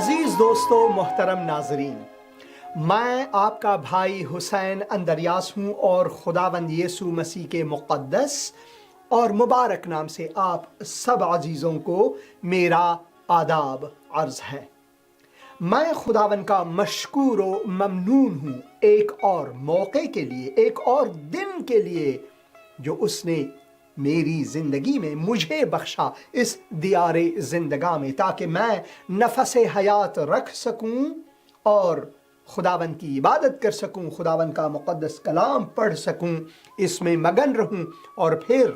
अजीज दोस्तों, मोहतरम नाजरीन, मैं आपका भाई हुसैन अंदरियास हूँ और खुदावंद यीशु मसीह के मुक़द्दस और मुबारक नाम से आप सब अजीज़ों को मेरा आदाब अर्ज़ है। मैं खुदावंद का मशकूर व ममनून हूँ एक और मौके के लिए, एक और दिन के लिए जो उसने मेरी ज़िंदगी में मुझे बख्शा इस दियारे ज़िंदगा में, ताकि मैं नफस हयात रख सकूं और खुदावंद की इबादत कर सकूं, खुदावंद का मुक़द्दस कलाम पढ़ सकूं, इसमें मगन रहूं। और फिर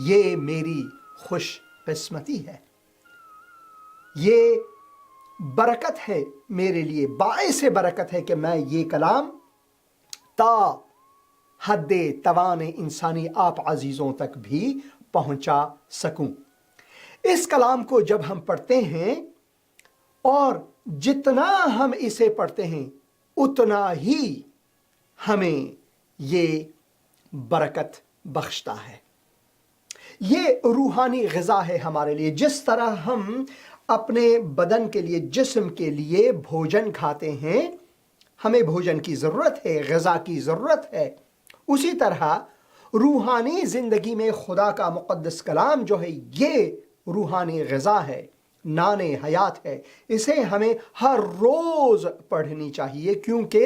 ये मेरी खुश किस्मती है, ये बरकत है मेरे लिए, बाइस बरकत है कि मैं ये कलाम ता हद्दे तवान इंसानी आप अजीज़ों तक भी पहुंचा सकूं। इस कलाम को जब हम पढ़ते हैं और जितना हम इसे पढ़ते हैं उतना ही हमें ये बरकत बख्शता है। ये रूहानी ग़िज़ा है हमारे लिए। जिस तरह हम अपने बदन के लिए, जिस्म के लिए भोजन खाते हैं, हमें भोजन की ज़रूरत है, ग़िज़ा की ज़रूरत है, उसी तरह रूहानी ज़िंदगी में खुदा का मुक़द्दस कलाम जो है ये रूहानी ग़िज़ा है, नाने हयात है। इसे हमें हर रोज़ पढ़नी चाहिए क्योंकि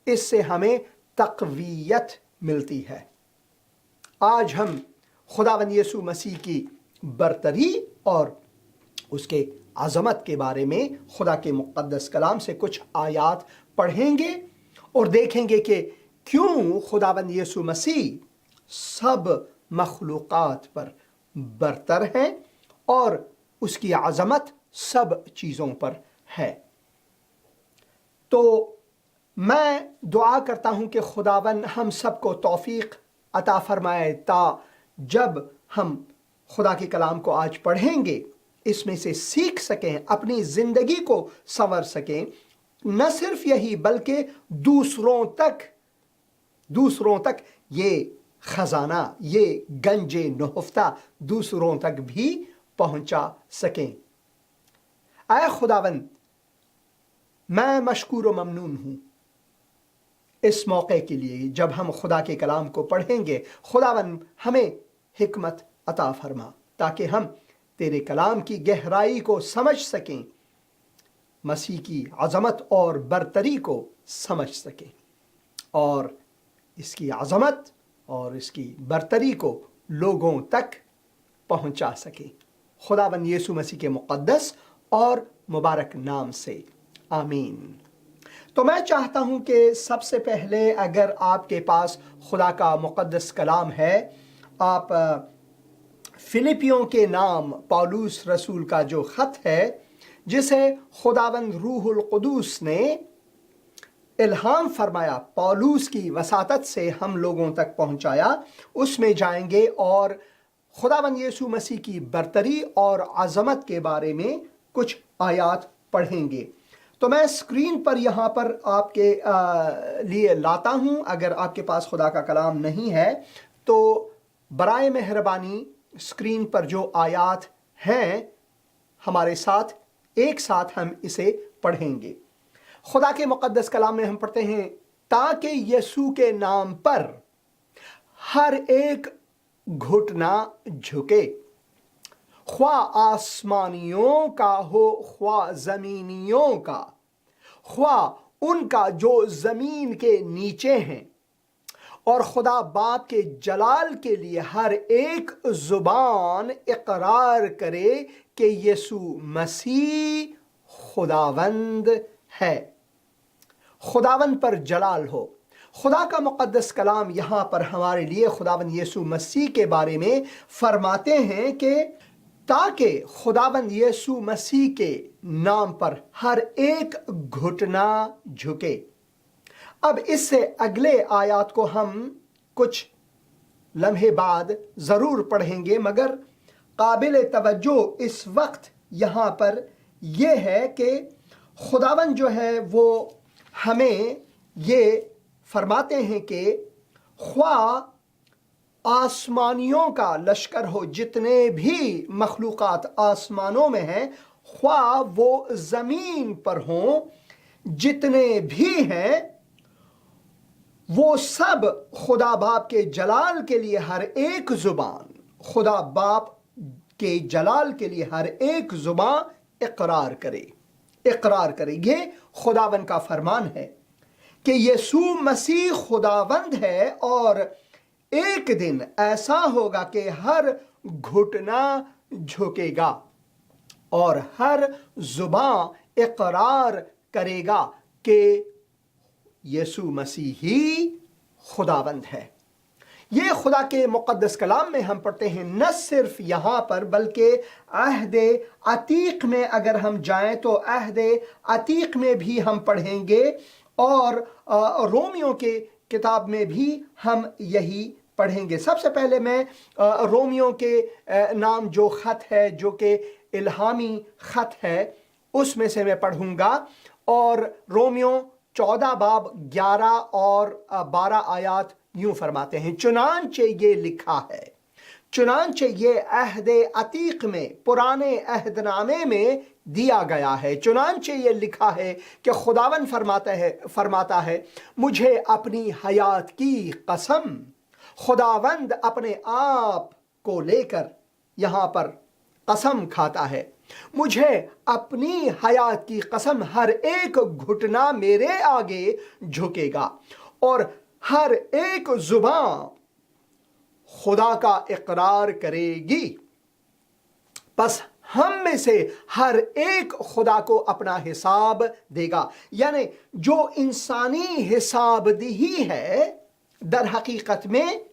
इससे हमें तक़वियत मिलती है। आज हम खुदावंद यीशु मसीह की बरतरी और उसके अज़मत के बारे में खुदा के मुक़द्दस कलाम से कुछ आयात पढ़ेंगे और देखेंगे कि क्यों खुदावंद यीशु मसीह सब मखलूक़ात पर बरतर है और उसकी अज़मत सब चीज़ों पर है। तो मैं दुआ करता हूँ कि खुदावंद हम सबको तौफ़ीक़ अता फ़रमाए ता जब हम खुदा के कलाम को आज पढ़ेंगे इसमें से सीख सकें, अपनी ज़िंदगी को संवर सकें। न सिर्फ यही बल्कि दूसरों तक ये ख़जाना, ये गंजे नहुफ्ता दूसरों तक भी पहुंचा सकें। ऐ खुदावंद, मैं मशकूर व ममनून हूँ इस मौके के लिए जब हम खुदा के कलाम को पढ़ेंगे। खुदावंद हमें हिकमत अता फरमा ताकि हम तेरे कलाम की गहराई को समझ सकें, मसीह की अज़मत और बरतरी को समझ सकें और इसकी अज़मत और इसकी बरतरी को लोगों तक पहुंचा सकें। खुदावंद यीशु मसीह के मुक़द्दस और मुबारक नाम से आमीन। तो मैं चाहता हूं कि सबसे पहले अगर आपके पास खुदा का मुक़द्दस कलाम है, आप फिलिपियों के नाम पौलुस रसूल का जो ख़त है जिसे खुदावंद रूहुल क़ुदूस ने इल्हाम फरमाया, पौलुस की वसातत से हम लोगों तक पहुंचाया, उसमें जाएंगे और खुदावंद यीशु मसीह की बरतरी और अज़मत के बारे में कुछ आयात पढ़ेंगे। तो मैं स्क्रीन पर यहाँ पर आपके लिए लाता हूँ। अगर आपके पास खुदा का कलाम नहीं है तो बराए मेहरबानी स्क्रीन पर जो आयात हैं हमारे साथ एक साथ हम इसे पढ़ेंगे। खुदा के मुक़द्दस कलाम में हम पढ़ते हैं, ताकि यीशु के नाम पर हर एक घुटना झुके, ख्वा आसमानियों का हो ख्वा ज़मीनियों का, ख्वा उनका जो ज़मीन के नीचे हैं, और खुदा बाप के जलाल के लिए हर एक ज़ुबान इक़रार करे कि यीशु मसीह खुदावंद है। खुदावंद पर जलाल हो। खुदा का मुक़द्दस कलाम यहाँ पर हमारे लिए खुदावंद यीशु मसीह के बारे में फरमाते हैं कि ताकि खुदावंद यीशु मसीह के नाम पर हर एक घुटना झुके। अब इससे अगले आयात को हम कुछ लम्हे बाद ज़रूर पढ़ेंगे, मगर काबिल तवज्जो इस वक्त यहाँ पर यह है कि खुदावंद जो है वो हमें ये फरमाते हैं कि ख्वा आसमानियों का लश्कर हो, जितने भी मखलूक़ात आसमानों में हैं, ख्वाह वो ज़मीन पर हों, जितने भी हैं, वो सब खुदा बाप के जलाल के लिए हर एक ज़ुबान, खुदा बाप के जलाल के लिए हर एक ज़ुबान इकरार करे। ये खुदावन का फरमान है कि यीशु मसीह खुदावंद है, और एक दिन ऐसा होगा कि हर घुटना झुकेगा और हर जुबान इकरार करेगा कि यीशु मसीह ही खुदावंद है। ये खुदा के मुक़द्दस कलाम में हम पढ़ते हैं, न सिर्फ यहाँ पर बल्कि अहद अतीक में अगर हम जाएं तो अहद अतीक में भी हम पढ़ेंगे, और रोमियो के किताब में भी हम यही पढ़ेंगे। सबसे पहले मैं रोमियो के नाम जो ख़त है, जो कि इल्हामी ख़त है, उसमें से मैं पढ़ूंगा। और रोमियो 14 बाब 11 और 12 आयात यूं फरमाते हैं, चुनांचे ये लिखा है, चुनांचे ये अहद अतीक में, पुराने अहदनामे में दिया गया है, चुनांचे ये लिखा है कि खुदावन फरमाता है मुझे अपनी हयात की कसम, खुदावंद अपने आप को लेकर यहाँ पर कसम खाता है, मुझे अपनी हयात की कसम, हर एक घुटना मेरे आगे झुकेगा और हर एक जुबान खुदा का इकरार करेगी। बस हम में से हर एक खुदा को अपना हिसाब देगा। यानी जो इंसानी हिसाबदेही है, दर हकीकत में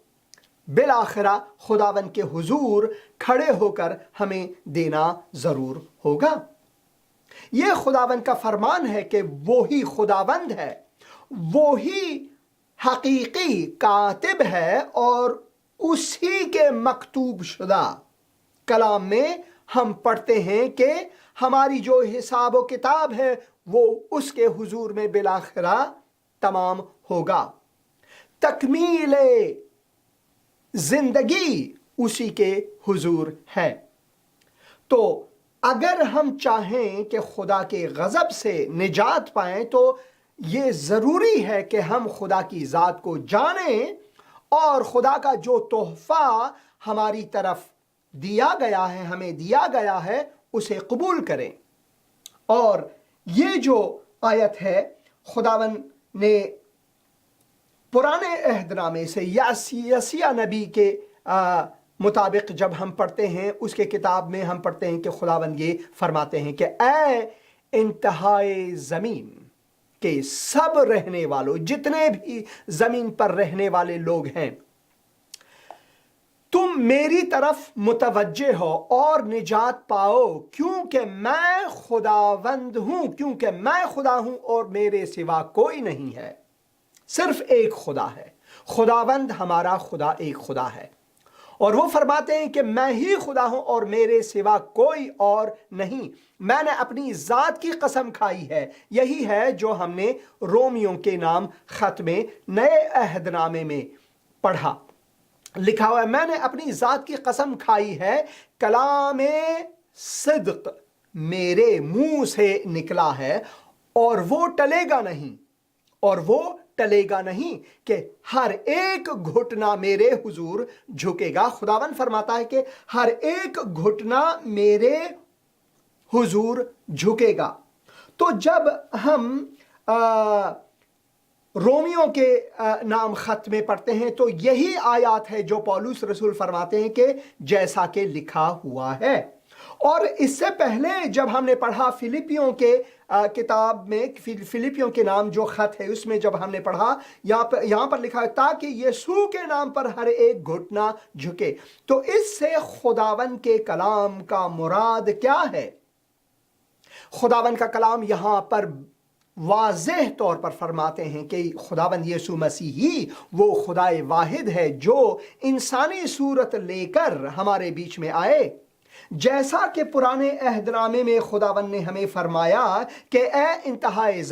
बिलाखिरा खुदावन के हुजूर खड़े होकर हमें देना ज़रूर होगा। ये खुदावन का फरमान है कि वो ही खुदावंद है, वो ही हकीकी कातिब है, और उसी के मकतूब शुदा कलाम में हम पढ़ते हैं कि हमारी जो हिसाब व किताब है वो उसके हुजूर में बिलाखिरा तमाम होगा। तकमील जिंदगी उसी के हुजूर है। तो अगर हम चाहें कि खुदा के गज़ब से निजात पाएं तो ये ज़रूरी है कि हम खुदा की ज़ात को जानें और खुदा का जो तोहफ़ा हमारी तरफ दिया गया है, हमें दिया गया है, उसे कबूल करें। और ये जो आयत है, खुदावन ने पुराने अहदनामे से यसिया नबी के मुताबिक जब हम पढ़ते हैं, उसके किताब में हम पढ़ते हैं कि खुदावन ये फरमाते हैं कि ऐ इंतहाए ज़मीन के सब रहने वालों, जितने भी ज़मीन पर रहने वाले लोग हैं, तुम मेरी तरफ मुतवज्जे हो और निजात पाओ, क्योंकि मैं खुदावंद हूं, क्योंकि मैं खुदा हूं और मेरे सिवा कोई नहीं है। सिर्फ एक खुदा है, खुदावंद हमारा खुदा एक खुदा है, और वो फरमाते हैं कि मैं ही खुदा हूं और मेरे सिवा कोई और नहीं। मैंने अपनी ज़ात की कसम खाई है। यही है जो हमने रोमियो के नाम खत में नए अहदनामे में पढ़ा, लिखा हुआ है, मैंने अपनी ज़ात की कसम खाई है, कलाम सिद्क मेरे मुंह से निकला है और वो टलेगा नहीं, और वो टलेगा नहीं कि हर एक घुटना मेरे हुजूर झुकेगा। खुदावन फरमाता है कि हर एक घुटना मेरे हुजूर झुकेगा। तो जब हम रोमियो के नाम खत में पढ़ते हैं तो यही आयत है जो पौलुस रसूल फरमाते हैं कि जैसा कि लिखा हुआ है। और इससे पहले जब हमने पढ़ा फिलिपियों के किताब में, फिलिपियों के नाम जो खत है उसमें जब हमने पढ़ा, यहाँ पर लिखा है ताकि यीशु के नाम पर हर एक घुटना झुके। तो इससे खुदावन के कलाम का मुराद क्या है? खुदावन का कलाम यहाँ पर वाज़ेह तौर पर फरमाते हैं कि खुदावंद यीशु मसीह ही वो खुदाए वाहिद है जो इंसानी सूरत लेकर हमारे बीच में आए। जैसा कि पुराने अहदनामे में खुदावन ने हमें फरमाया कि ए इंतहाए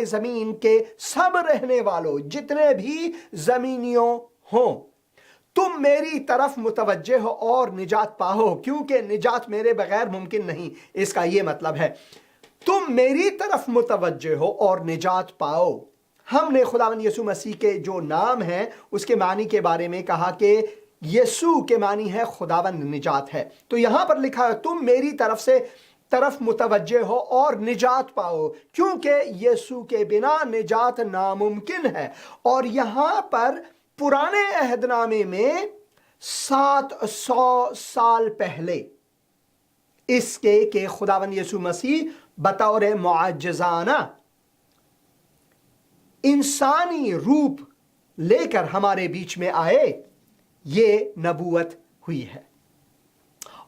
ज़मीन के सब रहने वालों, जितने भी ज़मीनियों हों, تم میری طرف متوجہ ہو اور نجات پاؤ کیونکہ نجات میرے بغیر ممکن نہیں۔ اس کا یہ مطلب ہے تم میری طرف متوجہ ہو اور نجات پاؤ۔ ہم نے خداوند یسوع مسیح کے جو نام ہے اس کے معنی کے بارے میں کہا کہ یسوع کے معنی ہے خداوند نجات ہے، تو یہاں پر لکھا ہے تم میری طرف متوجہ ہو اور نجات پاؤ کیونکہ یسوع کے بنا نجات ناممکن ہے۔ اور یہاں پر پرانے عہد نامے میں 700 سال پہلے اس کے کہ خداوند یسوع مسیح بطور معجزانہ انسانی روپ لے کر ہمارے بیچ میں آئے، یہ نبوت ہوئی ہے۔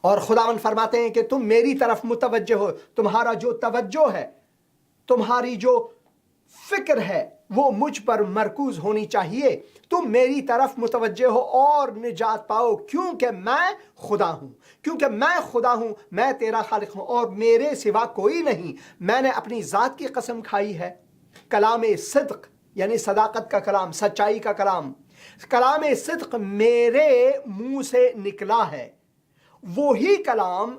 اور خداوند فرماتے ہیں کہ تم میری طرف متوجہ ہو، تمہارا جو توجہ ہے، تمہاری جو فکر ہے وہ مجھ پر مرکوز ہونی چاہیے۔ تم میری طرف متوجہ ہو اور نجات پاؤ کیونکہ میں خدا ہوں، کیونکہ میں خدا ہوں، میں تیرا خالق ہوں اور میرے سوا کوئی نہیں۔ میں نے اپنی ذات کی قسم کھائی ہے، کلام صدق یعنی صداقت کا کلام، سچائی کا کلام، کلام صدق میرے منہ سے نکلا ہے، وہی کلام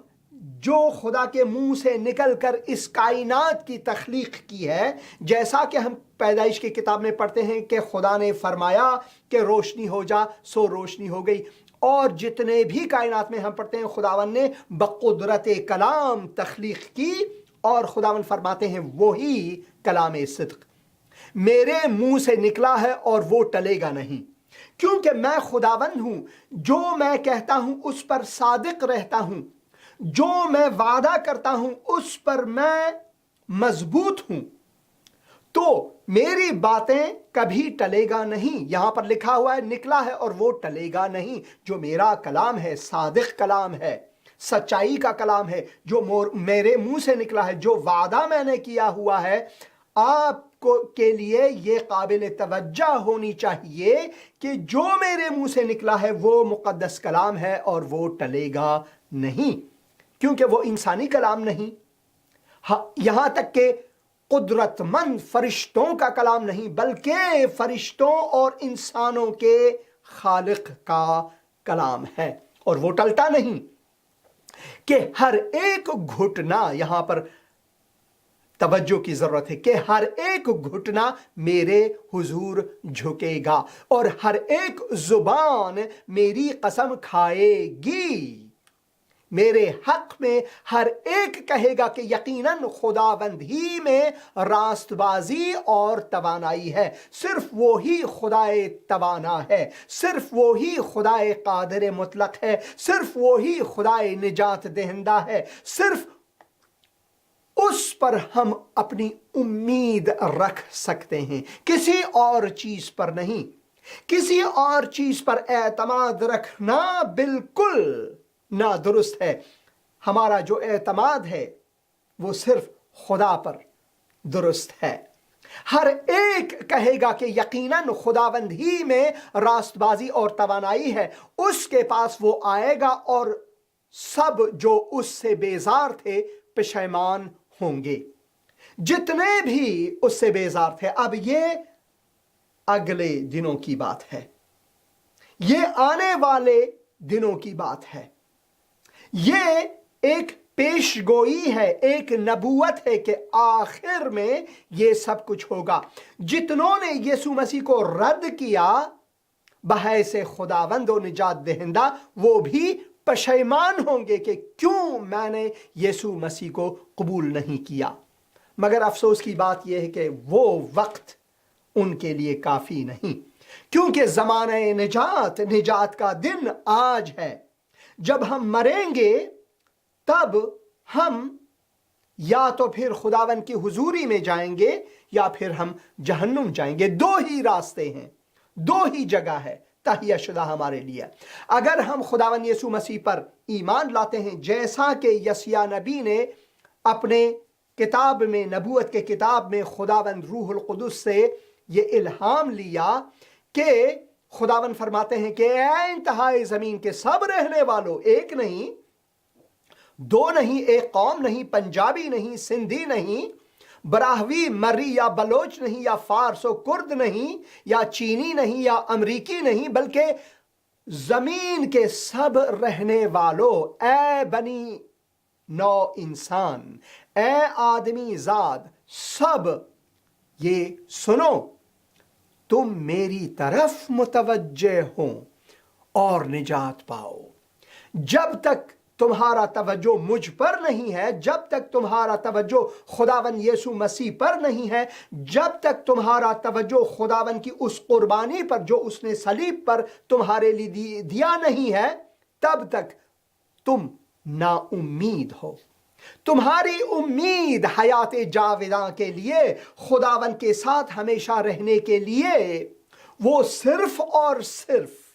جو خدا کے منہ سے نکل کر اس کائنات کی تخلیق کی ہے۔ جیسا کہ ہم پیدائش کی کتاب میں پڑھتے ہیں کہ خدا نے فرمایا کہ روشنی ہو جا، سو روشنی ہو گئی۔ اور جتنے بھی کائنات میں ہم پڑھتے ہیں خداوند نے بقدرت کلام تخلیق کی، اور خداوند فرماتے ہیں وہی کلام صدق میرے منہ سے نکلا ہے اور وہ ٹلے گا نہیں، کیونکہ میں خداوند ہوں، جو میں کہتا ہوں اس پر صادق رہتا ہوں، جو میں وعدہ کرتا ہوں اس پر میں مضبوط ہوں، تو میری باتیں کبھی ٹلے گا نہیں۔ یہاں پر لکھا ہوا ہے نکلا ہے اور وہ ٹلے گا نہیں۔ جو میرا کلام ہے صادق کلام ہے، سچائی کا کلام ہے، جو میرے منہ سے نکلا ہے، جو وعدہ میں نے کیا ہوا ہے، آپ کے لیے یہ قابل توجہ ہونی چاہیے کہ جو میرے منہ سے نکلا ہے وہ مقدس کلام ہے اور وہ ٹلے گا نہیں، کیونکہ وہ انسانی کلام نہیں، یہاں تک کہ قدرت مند فرشتوں کا کلام نہیں، بلکہ فرشتوں اور انسانوں کے خالق کا کلام ہے، اور وہ ٹلتا نہیں کہ ہر ایک گھٹنا، یہاں پر توجہ کی ضرورت ہے کہ ہر ایک گھٹنا میرے حضور جھکے گا اور ہر ایک زبان میری قسم کھائے گی۔ میرے حق میں ہر ایک کہے گا کہ یقیناً خداوند ہی میں راست بازی اور توانائی ہے، صرف وہی خدائے توانا ہے، صرف وہی خدائے قادر مطلق ہے، صرف وہی خدائے نجات دہندہ ہے، صرف اس پر ہم اپنی امید رکھ سکتے ہیں، کسی اور چیز پر نہیں۔ کسی اور چیز پر اعتماد رکھنا بالکل نادرست ہے۔ ہمارا جو اعتماد ہے وہ صرف خدا پر درست ہے۔ ہر ایک کہے گا کہ یقیناً خداوند ہی میں راست بازی اور توانائی ہے، اس کے پاس وہ آئے گا اور سب جو اس سے بیزار تھے پشیمان ہوں گے۔ جتنے بھی اس سے بیزار تھے، اب یہ اگلے دنوں کی بات ہے، یہ آنے والے دنوں کی بات ہے، یہ ایک پیش گوئی ہے، ایک نبوت ہے کہ آخر میں یہ سب کچھ ہوگا۔ جتنوں نے یسوع مسیح کو رد کیا بحیث خداوند و نجات دہندہ، وہ بھی پشیمان ہوں گے کہ کیوں میں نے یسوع مسیح کو قبول نہیں کیا۔ مگر افسوس کی بات یہ ہے کہ وہ وقت ان کے لیے کافی نہیں، کیونکہ زمانہ نجات کا دن آج ہے۔ جب ہم مریں گے تب ہم یا تو پھر خداوند کی حضوری میں جائیں گے یا پھر ہم جہنم جائیں گے۔ دو ہی راستے ہیں، دو ہی جگہ ہے تہیہ شدہ ہمارے لیے۔ اگر ہم خداوند یسوع مسیح پر ایمان لاتے ہیں، جیسا کہ یسیہ نبی نے اپنے کتاب میں، نبوت کے کتاب میں خداوند روح القدس سے یہ الہام لیا کہ خداوند فرماتے ہیں کہ اے انتہائی زمین کے سب رہنے والوں، ایک نہیں، دو نہیں، ایک قوم نہیں، پنجابی نہیں، سندھی نہیں، براہوی، مری یا بلوچ نہیں، یا فارس و کرد نہیں، یا چینی نہیں، یا امریکی نہیں، بلکہ जमीन के सब रहने वालों, ए बनी नौ इंसान, ए आदमी जाद सब, ये सुनो, तुम मेरी तरफ मुतवज्जे हो और निजात पाओ। जब तक तुम्हारा तवज्जो मुझ पर नहीं है, जब तक तुम्हारा तवज्जो खुदावन यीशु मसीह पर नहीं है, जब तक तुम्हारा तवज्जो खुदावन की उस कुर्बानी पर जो उसने सलीब पर तुम्हारे लिए दिया नहीं है, तब तक तुम नाउम्मीद हो। तुम्हारी उम्मीद हयात जाविदा के लिए, खुदावन के साथ हमेशा रहने के लिए, वो सिर्फ और सिर्फ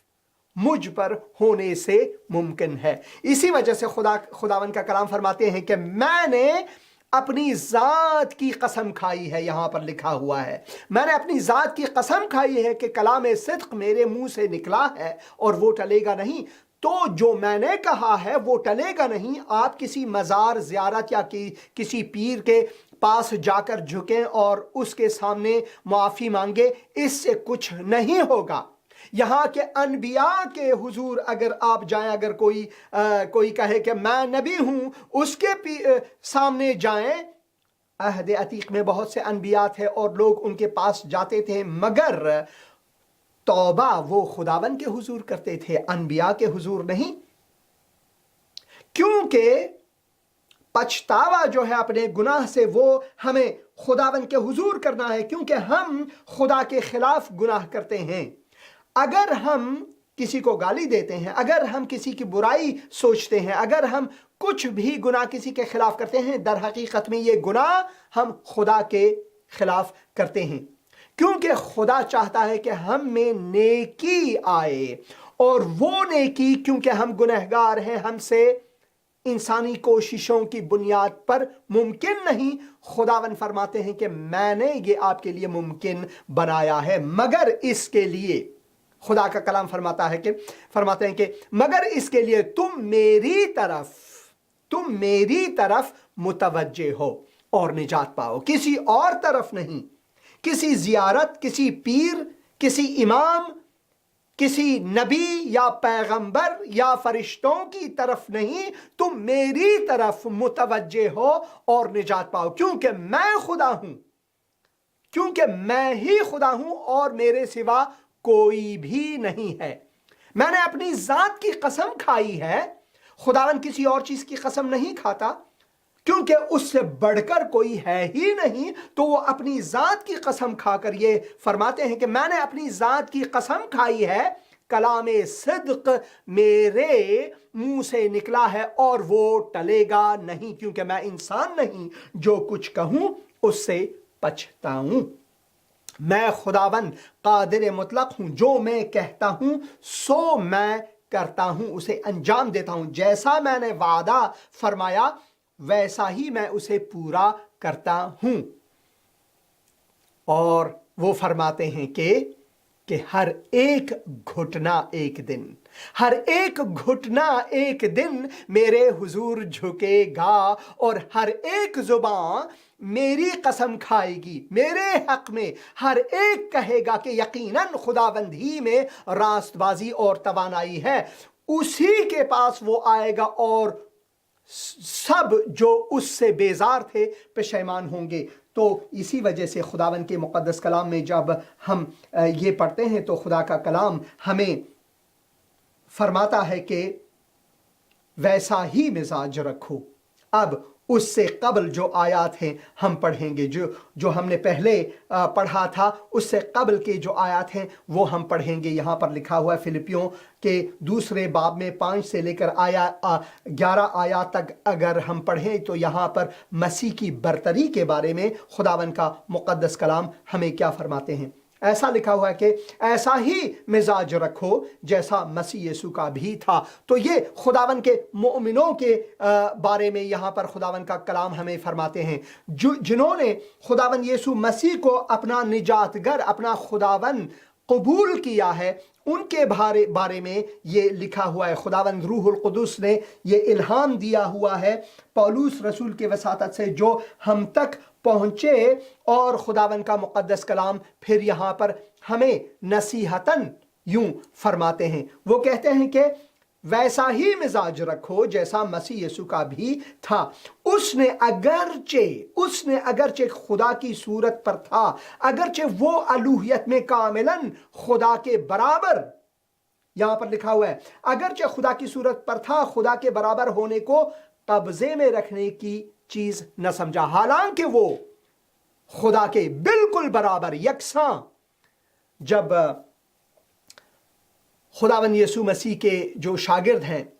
मुझ पर होने से मुमकिन है। इसी वजह से खुदावन का कलाम फरमाते हैं कि मैंने अपनी ज़ात की कसम खाई है, यहां पर लिखा हुआ है, मैंने अपनी ज़ात की कसम खाई है कि कलाम सिद्क मेरे मुंह से निकला है और वो टलेगा नहीं। तो जो मैंने कहा है वो टलेगा नहीं। आप किसी मज़ार ज़ियारत या किसी पीर के पास जाकर झुकें और उसके सामने मुआफ़ी मांगे, इससे कुछ नहीं होगा। यहाँ के अनबिया के हुजूर अगर आप जाएं, अगर कोई कहे कि मैं नबी हूं, उसके सामने जाएं। अहद अतीक में बहुत से अनबिया थे और लोग उनके पास जाते थे, मगर तौबा वो खुदावन के हुजूर करते थे, अनबिया के हुजूर नहीं। क्योंकि पछतावा जो है अपने गुनाह से वो हमें खुदावन के हुजूर करना है, क्योंकि हम खुदा के खिलाफ गुनाह करते हैं। अगर हम किसी को गाली देते हैं, अगर हम किसी की बुराई सोचते हैं, अगर हम कुछ भी गुनाह किसी के खिलाफ करते हैं, दर हकीकत में ये गुनाह हम खुदा के खिलाफ करते हैं। क्योंकि खुदा चाहता है कि हम में नेकी आए, और वो नेकी क्योंकि हम गुनहगार हैं, हमसे इंसानी कोशिशों की बुनियाद पर मुमकिन नहीं। खुदावन फरमाते हैं कि मैंने ये आपके लिए मुमकिन बनाया है, मगर इसके लिए, खुदा का कलाम फरमाते हैं कि मगर इसके लिए तुम मेरी तरफ मुतवज्जे हो और निजात पाओ, किसी और तरफ नहीं, किसी जियारत, किसी पीर, किसी इमाम, किसी नबी या पैगंबर या फरिश्तों की तरफ नहीं, तुम मेरी तरफ मुतवज्जे हो और निजात पाओ। क्योंकि मैं खुदा हूं, क्योंकि मैं ही खुदा हूं और मेरे सिवा कोई भी नहीं है। मैंने अपनी जात की कसम खाई है। खुदावन किसी और चीज की कसम नहीं खाता, क्योंकि उससे बढ़कर कोई है ही नहीं। तो वो अपनी जात की कसम खाकर ये फरमाते हैं कि मैंने अपनी जात की कसम खाई है, कलाम सिद्क मेरे मुंह से निकला है और वो टलेगा नहीं, क्योंकि मैं इंसान नहीं जो कुछ कहूं उससे पछताऊं। मैं खुदावन कादिर मुतलक हूं, जो मैं कहता हूं सो मैं करता हूं, उसे अंजाम देता हूं। जैसा मैंने वादा फरमाया वैसा ही मैं उसे पूरा करता हूं। और वो फरमाते हैं कि हर एक घुटना एक दिन मेरे हुजूर झुकेगा और हर एक जुबान मेरी कसम खाएगी मेरे हक में। हर एक कहेगा कि यकीनन खुदाबंद ही में रास्तबाजी और तवानाई है। उसी के पास वो आएगा और सब जो उससे बेजार थे पेशैमान होंगे। तो इसी वजह से खुदावन के मुक़द्दस कलाम में जब हम ये पढ़ते हैं तो खुदा का कलाम हमें फरमाता है कि वैसा ही मिजाज रखो। अब उससे कबल जो आयात हैं हम पढ़ेंगे, जो हमने पहले पढ़ा था उससे कबल के जो आयात हैं वो हम पढ़ेंगे। यहाँ पर लिखा हुआ है फिलिपियों के 2 बाब में 5 से लेकर 11 आयात तक अगर हम पढ़ें तो यहाँ पर मसीह की बरतरी के बारे में खुदावन का मुक़द्दस कलाम हमें क्या फरमाते हैं। ऐसा लिखा हुआ है कि ऐसा ही मिजाज रखो जैसा मसीह यीशु का भी था। तो ये खुदावन के मोमिनों के बारे में यहाँ पर खुदावन का कलाम हमें फरमाते हैं, जिन्होंने खुदावन यीशु मसीह को अपना निजातगर, अपना खुदावन कबूल किया है। उनके बारे में ये लिखा हुआ है। खुदावन रूहुल कुदुस ने ये इल्हाम दिया हुआ है पौलुस रसूल के वसातत से, जो हम तक पहुँचे। और खुदावन का मुक़द्दस कलाम फिर यहाँ पर हमें नसीहतन यूं फरमाते हैं, वो कहते हैं कि वैसा ही मिजाज रखो जैसा मसीह यीशु का भी था। उसने अगरचे खुदा की सूरत पर था, अगरचे वो अलूहियत में कामिलन खुदा के बराबर, यहां पर लिखा हुआ है अगरचे खुदा की सूरत पर था, खुदा के बराबर होने को कब्जे में रखने की चीज न समझा। हालांकि वो खुदा के बिल्कुल बराबर यकसां। जब खुदावन यीशु मसीह के जो शागिर्द हैं,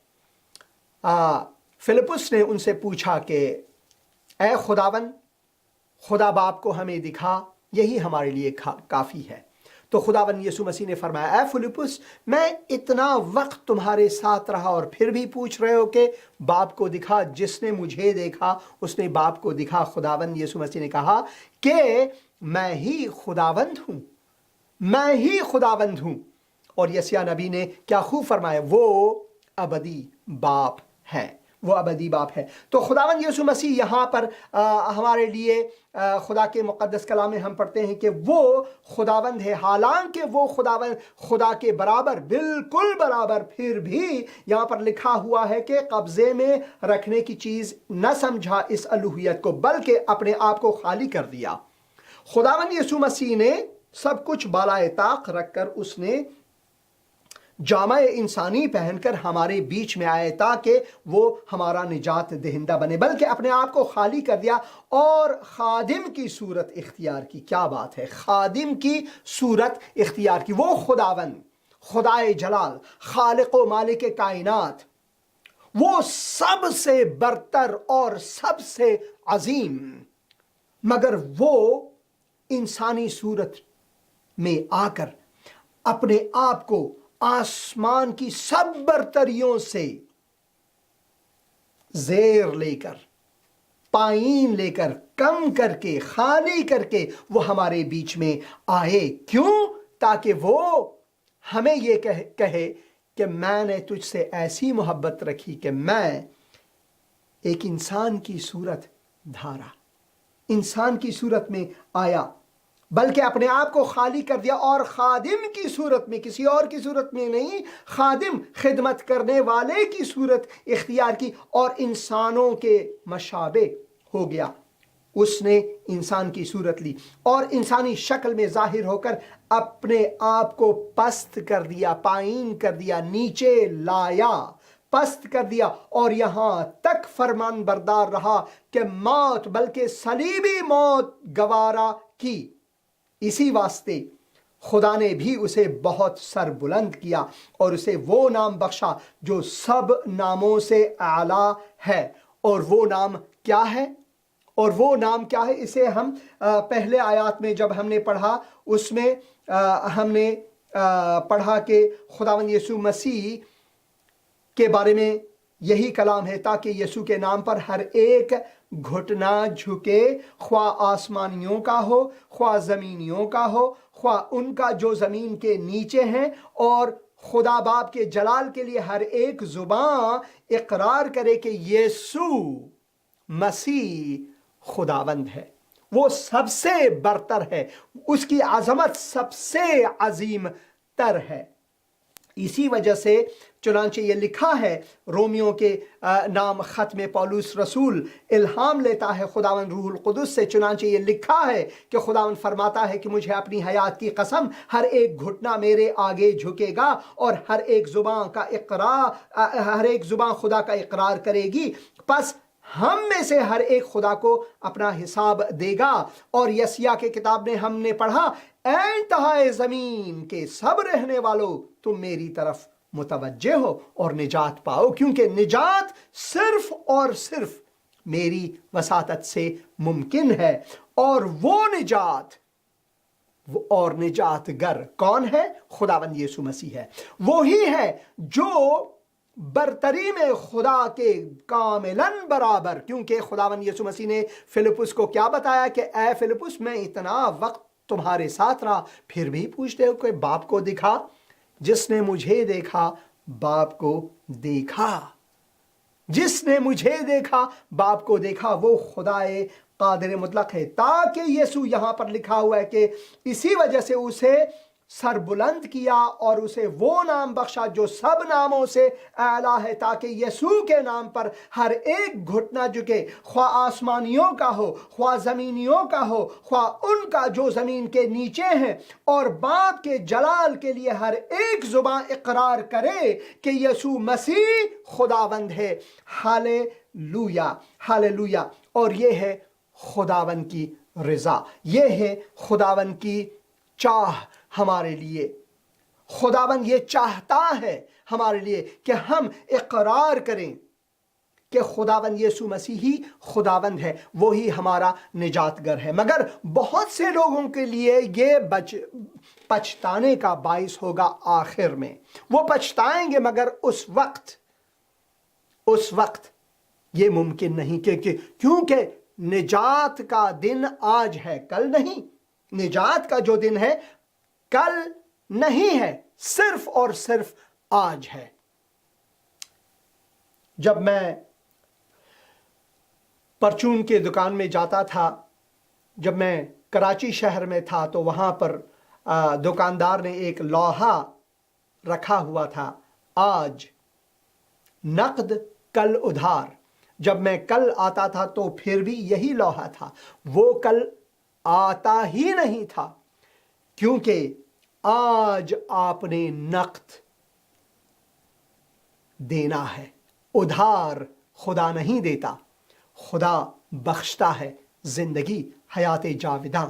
फिलिपुस ने उनसे पूछा कि ऐ खुदावन, खुदा बाप को हमें दिखा, यही हमारे लिए काफ़ी है। तो खुदावन यीशु मसीह ने फरमाया, ऐ फिलिपुस, मैं इतना वक्त तुम्हारे साथ रहा और फिर भी पूछ रहे हो कि बाप को दिखा। जिसने मुझे देखा उसने बाप को दिखा। खुदावन यीशु मसीह ने कहा कि मैं ही खुदावंद हूँ, मैं ही खुदावंद हूँ। और यसिया नबी ने क्या खूब फरमाया, वो अबदी बाप है, वो अबदी बाप है। तो खुदावंद यीशु मसीह यहाँ पर हमारे लिए खुदा के मुक़द्दस कलाम में हम पढ़ते हैं कि वो खुदावंद है। हालांकि वो खुदावंद खुदा के बराबर, बिल्कुल बराबर, फिर भी यहाँ पर लिखा हुआ है कि कब्जे में रखने की चीज़ न समझा इस अलूहियत को, बल्कि अपने आप को खाली कर दिया। खुदावंद यीशु मसीह ने सब कुछ बालाए ताक रखकर उसने जामाए इंसानी पहनकर हमारे बीच में आए ताकि वो हमारा निजात दहिंदा बने, बल्कि अपने आप को खाली कर दिया और खादिम की सूरत इख्तियार की। क्या बात है, खादिम की सूरत इख्तियार की। वो खुदावन, खुदाए जलाल, खालिक व मालिक कायनात, वो सबसे बरतर और सबसे अजीम, मगर वो इंसानी सूरत में आकर अपने आप को आसमान की सब बरतरियों से जेर लेकर, पाइन लेकर, कम करके, खाली करके वो हमारे बीच में आए। क्यों? ताकि वो हमें ये कहे कि मैंने तुझसे ऐसी मोहब्बत रखी कि मैं एक इंसान की सूरत धारा, इंसान की सूरत में आया, बल्कि अपने आप को खाली कर दिया और खादिम की सूरत में, किसी और की सूरत में नहीं, खादिम, खिदमत करने वाले की सूरत इख्तियार की और इंसानों के मशाबे हो गया। उसने इंसान की सूरत ली और इंसानी शक्ल में जाहिर होकर अपने आप को पस्त कर दिया, पाइन कर दिया, नीचे लाया, पस्त कर दिया और यहां तक फरमान बरदार रहा कि मौत, बल्कि सलीबी मौत गवारा की। इसी वास्ते खुदा ने भी उसे बहुत सर बुलंद किया और उसे वो नाम बख्शा जो सब नामों से आला है। और वो नाम क्या है? और वो नाम क्या है? इसे हम पहले आयत में जब हमने पढ़ा, उसमें हमने पढ़ा कि खुदावंद यीशु मसीह के बारे में यही कलाम है, ताकि यीशु के नाम पर हर एक घुटना झुके, ख्वा आसमानियों का हो, ख्वा ज़मीनियों का हो, ख्वा उनका जो ज़मीन के नीचे हैं, और खुदा बाप के जलाल के लिए हर एक ज़ुबान इकरार करे कि यीशु मसीह खुदावंद है, वो सबसे बरतर है, उसकी अज़मत सबसे अजीम तर है। इसी वजह से चुनांचे ये लिखा है, रोमियो के नाम ख़त में पौलुस रसूल इल्हाम लेता है खुदावंद रूहुल कुदुस से। चुनांचे ये लिखा है कि खुदावंद फरमाता है कि मुझे अपनी हयात की कसम, हर एक घुटना मेरे आगे झुकेगा और हर एक ज़ुबान खुदा का इकरार करेगी। बस हम में से हर एक खुदा को अपना हिसाब देगा। और यसिया के किताब में हमने पढ़ा, ऐ इंतहाए ज़मीन के सब रहने वालों, तुम मेरी तरफ मुतवज्जे हो और निजात पाओ, क्योंकि निजात सिर्फ और सिर्फ मेरी वसातत से मुमकिन है। और वो निजात गर कौन है? खुदावंद यीशु मसीह है। वो ही है जो बरतरी में खुदा के कामिलन बराबर, क्योंकि खुदावंद यीशु मसीह ने फिलिपुस को क्या बताया कि ऐ फिलिपुस, मैं इतना वक्त तुम्हारे साथ रहा, फिर भी पूछते हो कि बाप को दिखा। जिसने मुझे देखा बाप को देखा, जिसने मुझे देखा बाप को देखा, वो खुदाए कादिर मुतलक है। ताकि यीशु यहां पर लिखा हुआ है कि इसी वजह से उसे سر بلند کیا اور اسے وہ نام بخشا جو سب ناموں سے اعلیٰ ہے، تاکہ یسوع کے نام پر ہر ایک گھٹنا جھکے، خواہ آسمانیوں کا ہو، خواہ زمینیوں کا ہو، خواہ ان کا جو زمین کے نیچے ہیں، اور باپ کے جلال کے لیے ہر ایک زبان اقرار کرے کہ یسوع مسیح خداوند ہے۔ Hallelujah, hallelujah. اور یہ ہے خداوند کی رضا، یہ ہے خداوند کی چاہ ہمارے لیے۔ خداوند یہ چاہتا ہے ہمارے لیے کہ ہم اقرار کریں کہ خداوند یسوع مسیح ہی خداوند ہے، وہی ہمارا نجات گر ہے۔ مگر بہت سے لوگوں کے لیے یہ پچھتانے کا باعث ہوگا آخر میں۔ وہ پچھتائیں گے، مگر اس وقت یہ ممکن نہیں، کیونکہ نجات کا دن آج ہے، کل نہیں۔ نجات کا جو دن ہے کل نہیں ہے، صرف اور صرف آج ہے۔ جب میں پرچون کے دکان میں جاتا تھا، جب میں کراچی شہر میں تھا، تو وہاں پر دکاندار نے ایک لوحہ رکھا ہوا تھا، آج نقد کل ادھار۔ جب میں کل آتا تھا تو پھر بھی یہی لوحہ تھا، وہ کل آتا ہی نہیں تھا، کیونکہ آج آپ نے نقد دینا ہے۔ ادھار خدا نہیں دیتا، خدا بخشتا ہے زندگی، حیات جاوداں۔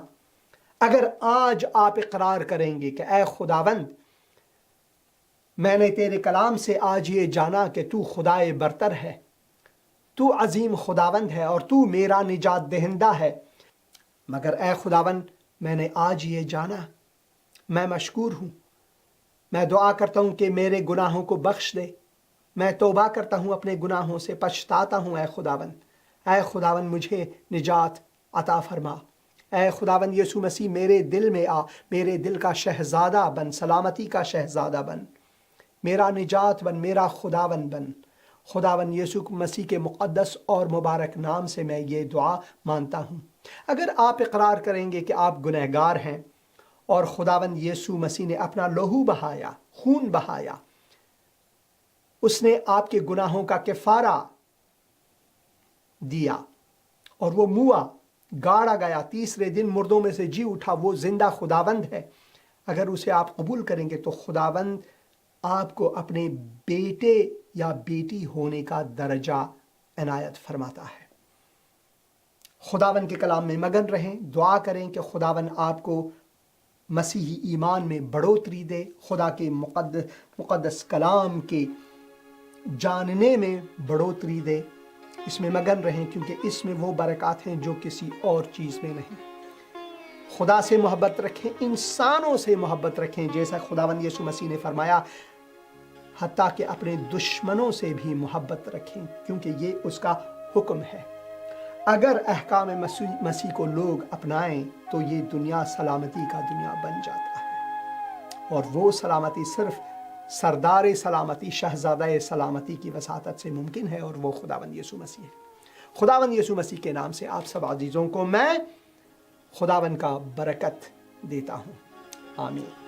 اگر آج آپ اقرار کریں گے کہ اے خداوند، میں نے تیرے کلام سے آج یہ جانا کہ تو خدائے برتر ہے، تو عظیم خداوند ہے اور تو میرا نجات دہندہ ہے، مگر اے خداوند میں نے آج یہ جانا، میں مشکور ہوں۔ میں دعا کرتا ہوں کہ میرے گناہوں کو بخش دے، میں توبہ کرتا ہوں، اپنے گناہوں سے پچھتاتا ہوں۔ اے خداوند مجھے نجات عطا فرما۔ اے خداوند یسوع مسیح میرے دل میں آ، میرے دل کا شہزادہ بن، سلامتی کا شہزادہ بن، میرا نجات بن، میرا خداوند بن۔ خداوند یسوع مسیح کے مقدس اور مبارک نام سے میں یہ دعا مانتا ہوں۔ اگر آپ اقرار کریں گے کہ آپ گنہگار ہیں اور خداوند یسوع مسیح نے اپنا لہو بہایا، خون بہایا، اس نے آپ کے گناہوں کا کفارہ دیا اور وہ موا، گاڑا گیا، تیسرے دن مردوں میں سے جی اٹھا، وہ زندہ خداوند ہے۔ اگر اسے آپ قبول کریں گے تو خداوند آپ کو اپنے بیٹے یا بیٹی ہونے کا درجہ عنایت فرماتا ہے۔ خداوند کے کلام میں مگن رہیں، دعا کریں کہ خداوند آپ کو مسیحی ایمان میں بڑھوتری دے، خدا کے مقدس کلام کے جاننے میں بڑھوتری دے۔ اس میں مگن رہیں، کیونکہ اس میں وہ برکات ہیں جو کسی اور چیز میں نہیں۔ خدا سے محبت رکھیں، انسانوں سے محبت رکھیں، جیسا خداوند یسوع مسیح نے فرمایا، حتیٰ کہ اپنے دشمنوں سے بھی محبت رکھیں، کیونکہ یہ اس کا حکم ہے۔ اگر احکام مسیح کو لوگ اپنائیں تو یہ دنیا سلامتی کا دنیا بن جاتا ہے، اور وہ سلامتی صرف سردار سلامتی، شہزادہ سلامتی کی وساطت سے ممکن ہے، اور وہ خداوند یسوع مسیح ہے۔ خداوند یسوع مسیح کے نام سے آپ سب عزیزوں کو میں خداوند کا برکت دیتا ہوں، آمین۔